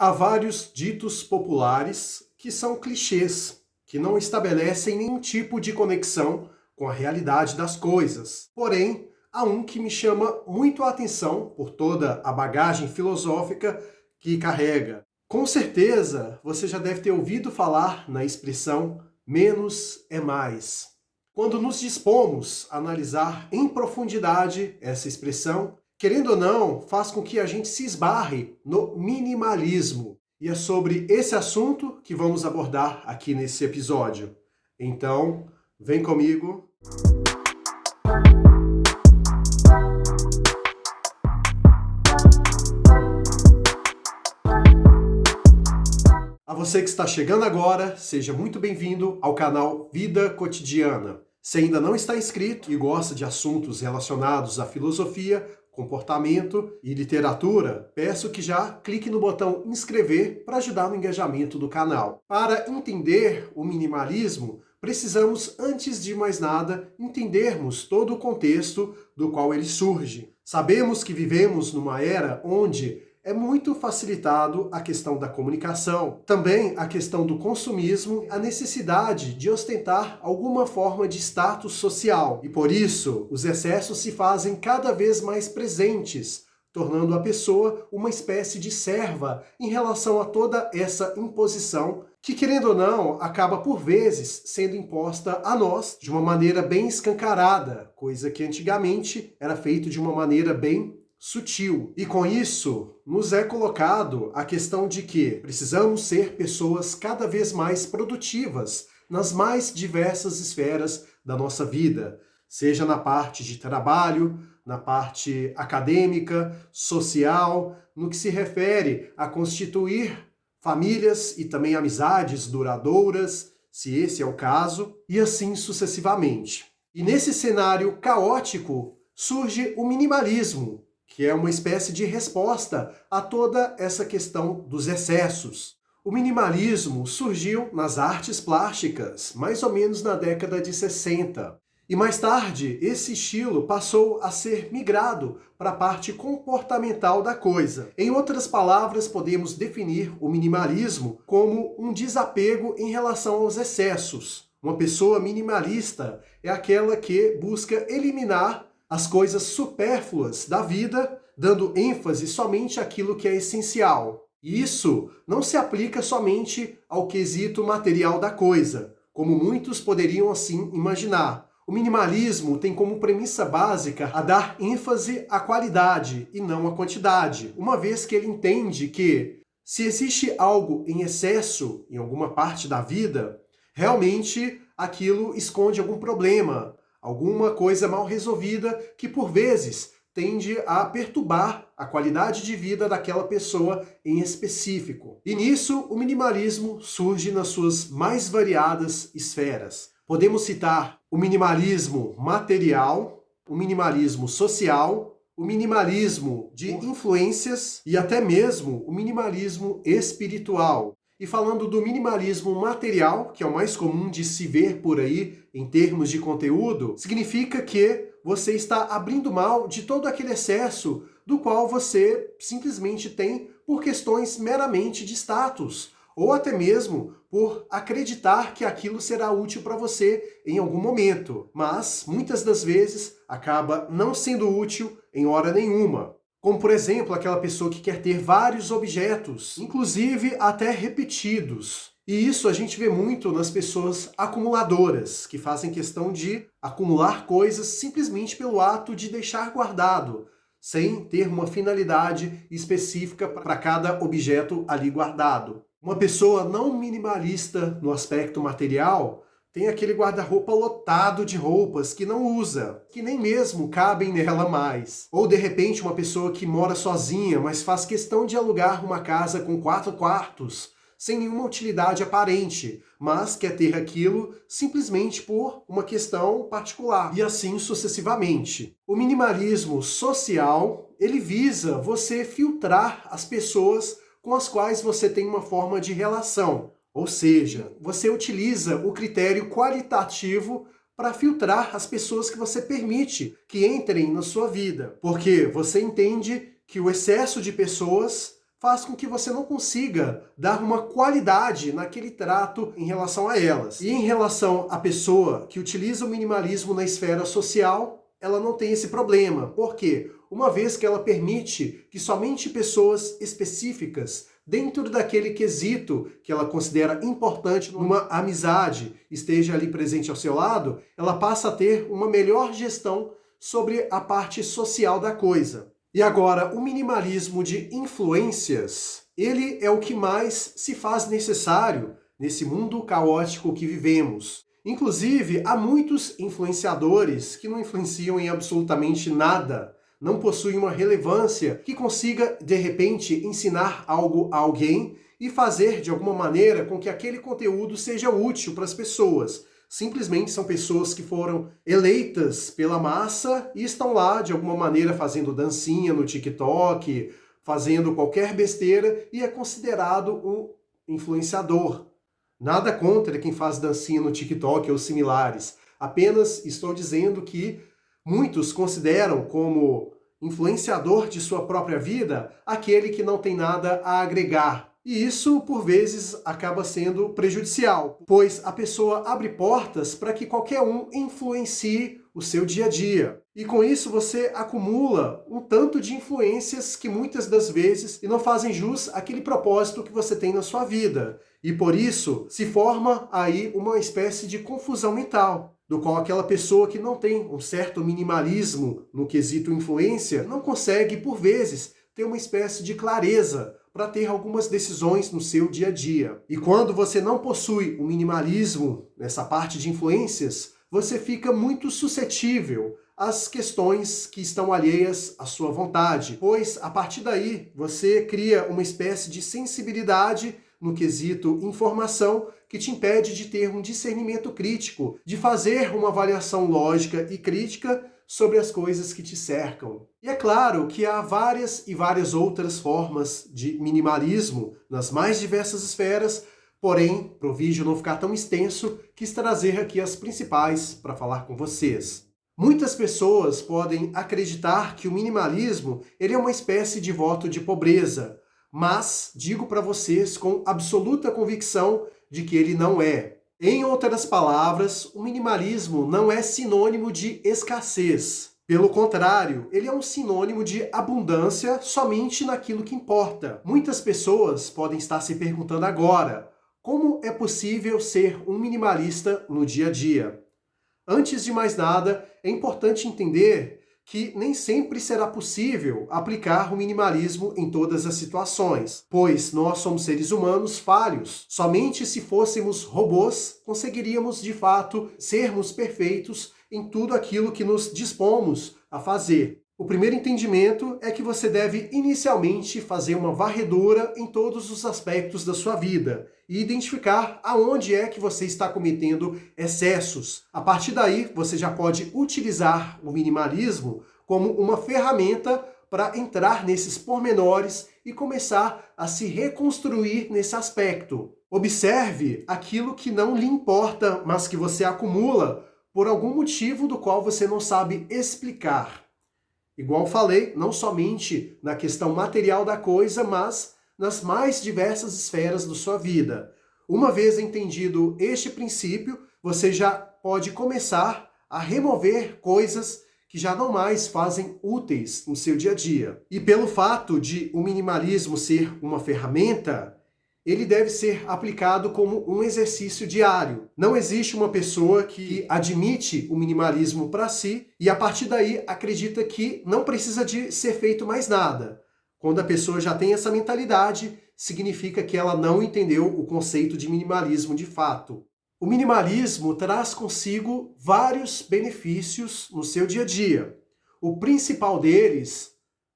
Há vários ditos populares que são clichês, que não estabelecem nenhum tipo de conexão com a realidade das coisas. Porém, há um que me chama muito a atenção por toda a bagagem filosófica que carrega. Com certeza, você já deve ter ouvido falar na expressão menos é mais. Quando nos dispomos a analisar em profundidade essa expressão, querendo ou não, faz com que a gente se esbarre no minimalismo. E é sobre esse assunto que vamos abordar aqui nesse episódio. Então, vem comigo. A você que está chegando agora, seja muito bem-vindo ao canal Vida Cotidiana. Se ainda não está inscrito e gosta de assuntos relacionados à filosofia, comportamento e literatura, peço que já clique no botão inscrever para ajudar no engajamento do canal. Para entender o minimalismo, precisamos, antes de mais nada, entendermos todo o contexto do qual ele surge. Sabemos que vivemos numa era onde é muito facilitado a questão da comunicação, também a questão do consumismo, a necessidade de ostentar alguma forma de status social. E por isso, os excessos se fazem cada vez mais presentes, tornando a pessoa uma espécie de serva em relação a toda essa imposição que, querendo ou não, acaba por vezes sendo imposta a nós de uma maneira bem escancarada, coisa que antigamente era feito de uma maneira bem sutil. E com isso, nos é colocado a questão de que precisamos ser pessoas cada vez mais produtivas nas mais diversas esferas da nossa vida, seja na parte de trabalho, na parte acadêmica, social, no que se refere a constituir famílias e também amizades duradouras, se esse é o caso, e assim sucessivamente. E nesse cenário caótico surge o minimalismo, que é uma espécie de resposta a toda essa questão dos excessos. O minimalismo surgiu nas artes plásticas, mais ou menos na década de 60. E mais tarde, esse estilo passou a ser migrado para a parte comportamental da coisa. Em outras palavras, podemos definir o minimalismo como um desapego em relação aos excessos. Uma pessoa minimalista é aquela que busca eliminar as coisas supérfluas da vida, dando ênfase somente àquilo que é essencial. E isso não se aplica somente ao quesito material da coisa, como muitos poderiam assim imaginar. O minimalismo tem como premissa básica a dar ênfase à qualidade e não à quantidade, uma vez que ele entende que, se existe algo em excesso em alguma parte da vida, realmente aquilo esconde algum problema, alguma coisa mal resolvida que, por vezes, tende a perturbar a qualidade de vida daquela pessoa em específico. E nisso, o minimalismo surge nas suas mais variadas esferas. Podemos citar o minimalismo material, o minimalismo social, o minimalismo de influências e até mesmo o minimalismo espiritual. E falando do minimalismo material, que é o mais comum de se ver por aí em termos de conteúdo, significa que você está abrindo mão de todo aquele excesso do qual você simplesmente tem por questões meramente de status, ou até mesmo por acreditar que aquilo será útil para você em algum momento, mas muitas das vezes acaba não sendo útil em hora nenhuma. Como, por exemplo, aquela pessoa que quer ter vários objetos, inclusive até repetidos. E isso a gente vê muito nas pessoas acumuladoras, que fazem questão de acumular coisas simplesmente pelo ato de deixar guardado, sem ter uma finalidade específica para cada objeto ali guardado. Uma pessoa não minimalista no aspecto material tem aquele guarda-roupa lotado de roupas que não usa, que nem mesmo cabem nela mais. Ou, de repente, uma pessoa que mora sozinha, mas faz questão de alugar uma casa com 4 quartos, sem nenhuma utilidade aparente, mas quer ter aquilo simplesmente por uma questão particular. E assim sucessivamente. O minimalismo social, ele visa você filtrar as pessoas com as quais você tem uma forma de relação. Ou seja, você utiliza o critério qualitativo para filtrar as pessoas que você permite que entrem na sua vida. Porque você entende que o excesso de pessoas faz com que você não consiga dar uma qualidade naquele trato em relação a elas. E em relação à pessoa que utiliza o minimalismo na esfera social, ela não tem esse problema. Por quê? Uma vez que ela permite que somente pessoas específicas, dentro daquele quesito que ela considera importante numa amizade, esteja ali presente ao seu lado, ela passa a ter uma melhor gestão sobre a parte social da coisa. E agora, o minimalismo de influências, ele é o que mais se faz necessário nesse mundo caótico que vivemos. Inclusive, há muitos influenciadores que não influenciam em absolutamente nada, não possuem uma relevância que consiga, de repente, ensinar algo a alguém e fazer, de alguma maneira, com que aquele conteúdo seja útil para as pessoas. Simplesmente são pessoas que foram eleitas pela massa e estão lá, de alguma maneira, fazendo dancinha no TikTok, fazendo qualquer besteira e é considerado um influenciador. Nada contra quem faz dancinha no TikTok ou similares. Apenas estou dizendo que muitos consideram como influenciador de sua própria vida aquele que não tem nada a agregar. E isso, por vezes, acaba sendo prejudicial, pois a pessoa abre portas para que qualquer um influencie o seu dia a dia. E com isso você acumula um tanto de influências que muitas das vezes não fazem jus àquele propósito que você tem na sua vida. E por isso se forma aí uma espécie de confusão mental, do qual aquela pessoa que não tem um certo minimalismo no quesito influência não consegue, por vezes, ter uma espécie de clareza para ter algumas decisões no seu dia a dia. E quando você não possui o minimalismo nessa parte de influências, você fica muito suscetível às questões que estão alheias à sua vontade, pois a partir daí você cria uma espécie de sensibilidade no quesito informação que te impede de ter um discernimento crítico, de fazer uma avaliação lógica e crítica sobre as coisas que te cercam. E é claro que há várias e várias outras formas de minimalismo nas mais diversas esferas, porém, para o vídeo não ficar tão extenso, quis trazer aqui as principais para falar com vocês. Muitas pessoas podem acreditar que o minimalismo ele é uma espécie de voto de pobreza, mas digo para vocês com absoluta convicção de que ele não é. Em outras palavras, o minimalismo não é sinônimo de escassez. Pelo contrário, ele é um sinônimo de abundância somente naquilo que importa. Muitas pessoas podem estar se perguntando agora, como é possível ser um minimalista no dia a dia? Antes de mais nada, é importante entender que nem sempre será possível aplicar o minimalismo em todas as situações, pois nós somos seres humanos falhos. Somente se fôssemos robôs, conseguiríamos de fato sermos perfeitos em tudo aquilo que nos dispomos a fazer. O primeiro entendimento é que você deve inicialmente fazer uma varredura em todos os aspectos da sua vida e identificar aonde é que você está cometendo excessos. A partir daí, você já pode utilizar o minimalismo como uma ferramenta para entrar nesses pormenores e começar a se reconstruir nesse aspecto. Observe aquilo que não lhe importa, mas que você acumula por algum motivo do qual você não sabe explicar. Igual falei, não somente na questão material da coisa, mas nas mais diversas esferas da sua vida. Uma vez entendido este princípio, você já pode começar a remover coisas que já não mais fazem úteis no seu dia a dia. E pelo fato de o minimalismo ser uma ferramenta, ele deve ser aplicado como um exercício diário. Não existe uma pessoa que admite o minimalismo para si e a partir daí acredita que não precisa de ser feito mais nada. Quando a pessoa já tem essa mentalidade, significa que ela não entendeu o conceito de minimalismo de fato. O minimalismo traz consigo vários benefícios no seu dia a dia. O principal deles,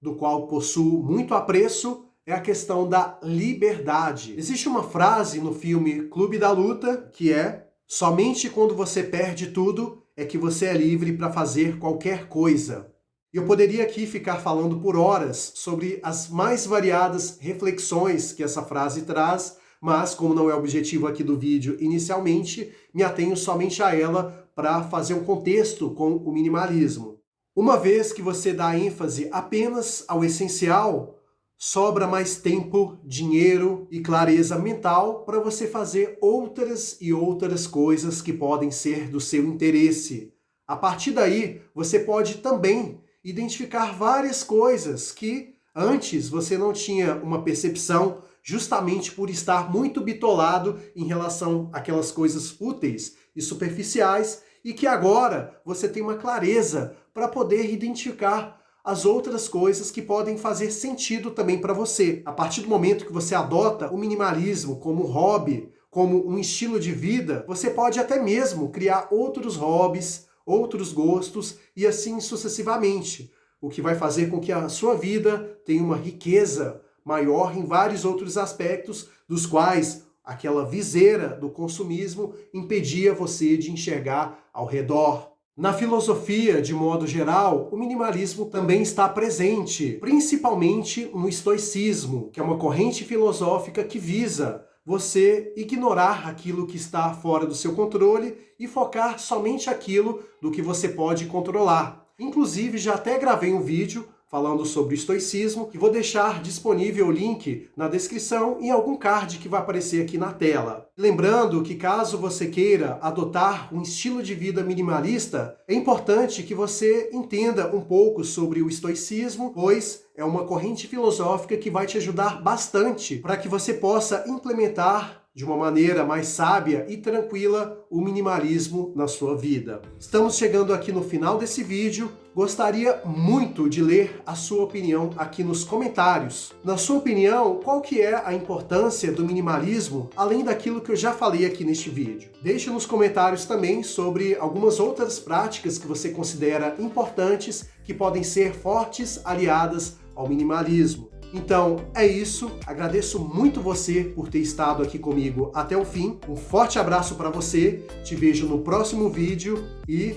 do qual possuo muito apreço, é a questão da liberdade. Existe uma frase no filme Clube da Luta que é: somente quando você perde tudo é que você é livre para fazer qualquer coisa. E eu poderia aqui ficar falando por horas sobre as mais variadas reflexões que essa frase traz, mas como não é o objetivo aqui do vídeo inicialmente, me atenho somente a ela para fazer um contexto com o minimalismo. Uma vez que você dá ênfase apenas ao essencial, sobra mais tempo, dinheiro e clareza mental para você fazer outras e outras coisas que podem ser do seu interesse. A partir daí, você pode também identificar várias coisas que antes você não tinha uma percepção, justamente por estar muito bitolado em relação àquelas coisas fúteis e superficiais, e que agora você tem uma clareza para poder identificar as outras coisas que podem fazer sentido também para você. A partir do momento que você adota o minimalismo como hobby, como um estilo de vida, você pode até mesmo criar outros hobbies, outros gostos e assim sucessivamente, o que vai fazer com que a sua vida tenha uma riqueza maior em vários outros aspectos, dos quais aquela viseira do consumismo impedia você de enxergar ao redor. Na filosofia, de modo geral, o minimalismo também está presente, principalmente no estoicismo, que é uma corrente filosófica que visa você ignorar aquilo que está fora do seu controle e focar somente aquilo do que você pode controlar. Inclusive, já até gravei um vídeo falando sobre o estoicismo, que vou deixar disponível o link na descrição e em algum card que vai aparecer aqui na tela. Lembrando que caso você queira adotar um estilo de vida minimalista, é importante que você entenda um pouco sobre o estoicismo, pois é uma corrente filosófica que vai te ajudar bastante para que você possa implementar de uma maneira mais sábia e tranquila o minimalismo na sua vida. Estamos chegando aqui no final desse vídeo. Gostaria muito de ler a sua opinião aqui nos comentários. Na sua opinião, qual que é a importância do minimalismo, além daquilo que eu já falei aqui neste vídeo? Deixe nos comentários também sobre algumas outras práticas que você considera importantes, que podem ser fortes aliadas ao minimalismo. Então é isso, agradeço muito você por ter estado aqui comigo até o fim. Um forte abraço para você, te vejo no próximo vídeo e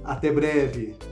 até breve!